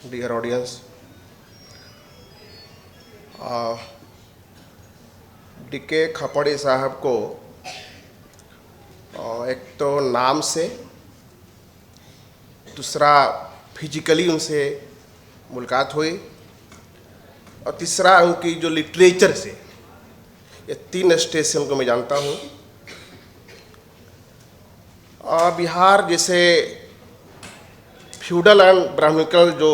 Dear audience, DK खपड़े साहब को एक तो नाम से, दूसरा फिजिकली उनसे मुलाकात हुई और तीसरा उनकी जो लिटरेचर से, ये तीन स्टेज से उनको मैं जानता हूँ। बिहार जैसे फ्यूडल एंड ब्राह्मणिकल जो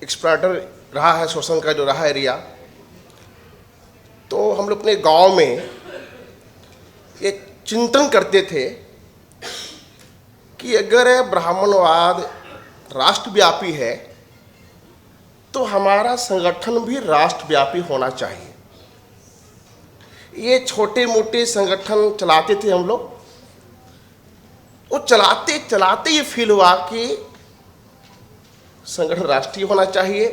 एक्सप्लॉटर रहा है, शोषण का जो रहा एरिया, तो हम लोग अपने गांव में एक चिंतन करते थे कि अगर ब्राह्मणवाद राष्ट्रव्यापी है तो हमारा संगठन भी राष्ट्रव्यापी होना चाहिए। ये छोटे मोटे संगठन चलाते थे हम लोग, वो चलाते चलाते ये फील हुआ कि संगठन राष्ट्रीय होना चाहिए।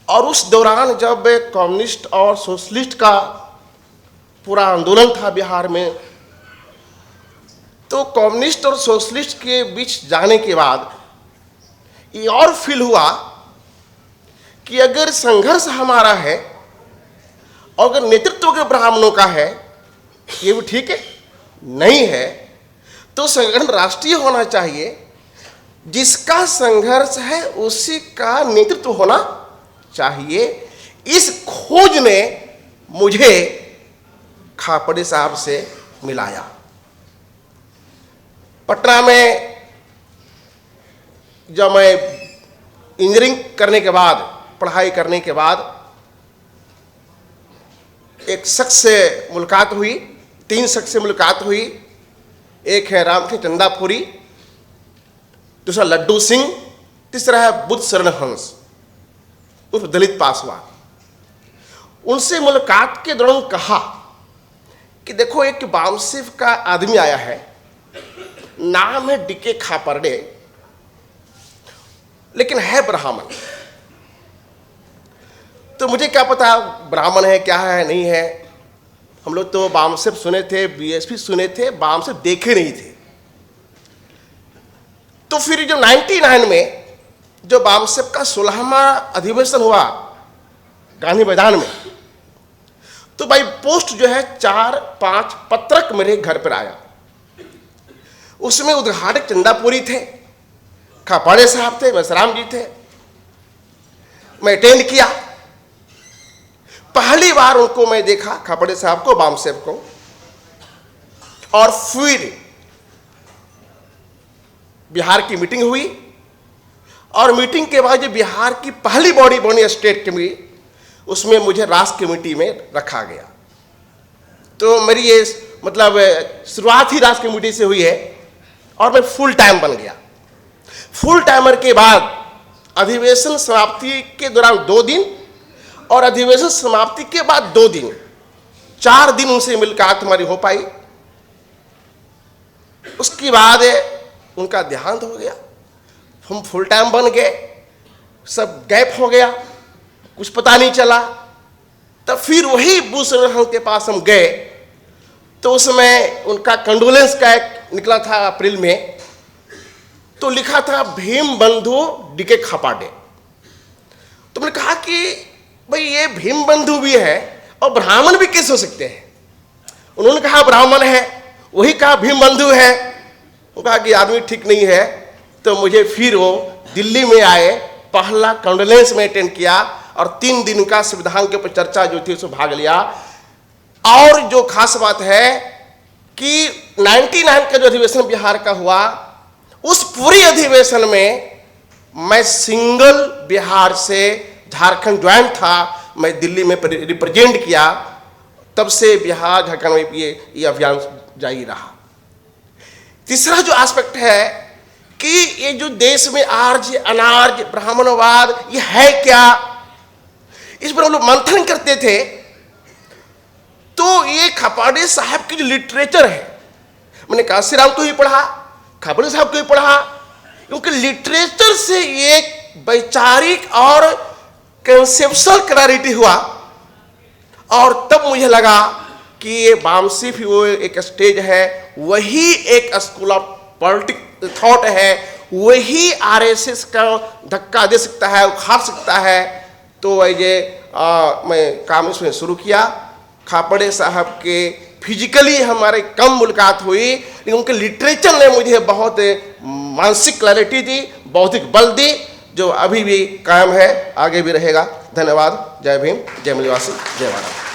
और उस दौरान जब कम्युनिस्ट और सोशलिस्ट का पूरा आंदोलन था बिहार में, तो कम्युनिस्ट और सोशलिस्ट के बीच जाने के बाद ये और फील हुआ कि अगर संघर्ष हमारा है और अगर नेतृत्व के ब्राह्मणों का है, ये भी ठीक है, नहीं है तो संगठन राष्ट्रीय होना चाहिए। जिसका संघर्ष है उसी का नेतृत्व होना चाहिए। इस खोज ने मुझे खापड़े साहब से मिलाया। पटना में जब मैं इंजीनियरिंग करने के बाद, पढ़ाई करने के बाद, एक शख्स से मुलाकात हुई, तीन शख्स से मुलाकात हुई। एक है रामकृष्ण चंदापुरी, दूसरा लड्डू सिंह, तीसरा है बुद्ध शरण हंस उर्फ दलित पासवान। उनसे मुलाकात के दौरान कहा कि देखो, एक बामसिफ का आदमी आया है, नाम है डीके खापड़े, लेकिन है ब्राह्मण। तो मुझे क्या पता ब्राह्मण है क्या है नहीं है। हम लोग तो बामसिफ सुने थे, बीएसपी सुने थे, बामसिफ देखे नहीं थे। तो फिर जो 99 में जो बामसिफ का 16वां अधिवेशन हुआ गांधी मैदान में, तो भाई पोस्ट जो है 4-5 पत्रक मेरे घर पर आया। उसमें उद्घाटक चंदापुरी थे, खापड़े साहब थे, मसराम जी थे। मैं अटेंड किया। पहली बार उनको मैं देखा, खापड़े साहब को, बामसिफ को। और फिर बिहार की मीटिंग हुई और मीटिंग के बाद जो बिहार की पहली बॉडी बनी स्टेट कमेटी, उसमें मुझे राष्ट्र कमेटी में रखा गया। तो मेरी ये मतलब शुरुआत ही राष्ट्र कमेटी से हुई है और मैं फुल टाइम बन गया। फुल टाइमर के बाद अधिवेशन समाप्ति के दौरान 2 दिन और अधिवेशन समाप्ति के बाद 2 दिन, 4 दिन उनसे मुलाकात हमारी हो पाई। उसके बाद उनका देहांत हो गया, हम फुल टाइम बन गए, सब गैप हो गया, कुछ पता नहीं चला। तब फिर वही बुश के पास हम गए, तो उसमें उनका कंडोलेंस का एक निकला था अप्रैल में, तो लिखा था भीम बंधु डीके खापड़े। तो मैंने कहा कि भाई ये भीम बंधु भी है और ब्राह्मण भी कैसे हो सकते हैं। उन्होंने कहा ब्राह्मण है, वही कहा भीम बंधु है। वो कहा कि आदमी ठीक नहीं है। तो मुझे फिर वो दिल्ली में आए, पहला कंडोलेंस में अटेंड किया और 3 दिन का संविधान के ऊपर चर्चा जो थी उसमें भाग लिया। और जो खास बात है कि 99 का जो अधिवेशन बिहार का हुआ, उस पूरी अधिवेशन में मैं सिंगल बिहार से झारखंड ज्वाइन था। मैं दिल्ली में रिप्रेजेंट किया। तब से बिहार झारखंड में ये अभियान जारी रहा। तीसरा जो एस्पेक्ट है कि ये जो देश में आर्य अनार्य ब्राह्मणवाद ये है क्या, इस पर हम लोग मंथन करते थे। तो ये खापड़े साहब की जो लिटरेचर है, मैंने काशी राम को ही पढ़ा, खापड़े साहब को ही पढ़ा, क्योंकि लिटरेचर से एक वैचारिक और कंसेप्शुअल क्लैरिटी हुआ। और तब मुझे लगा कि ये बामसिफ वो एक स्टेज है, वही एक स्कूल ऑफ पॉलिटिक थॉट है, वही आरएसएस का धक्का दे सकता है, उखाड़ सकता है। तो ये मैं काम इसमें शुरू किया। खापड़े साहब के फिजिकली हमारे कम मुलाकात हुई, लेकिन उनके लिटरेचर ने मुझे बहुत मानसिक क्लैरिटी दी, बौद्धिक बल दी, जो अभी भी कायम है, आगे भी रहेगा। धन्यवाद। जय भीम, जय आदिवासी, जय भारत।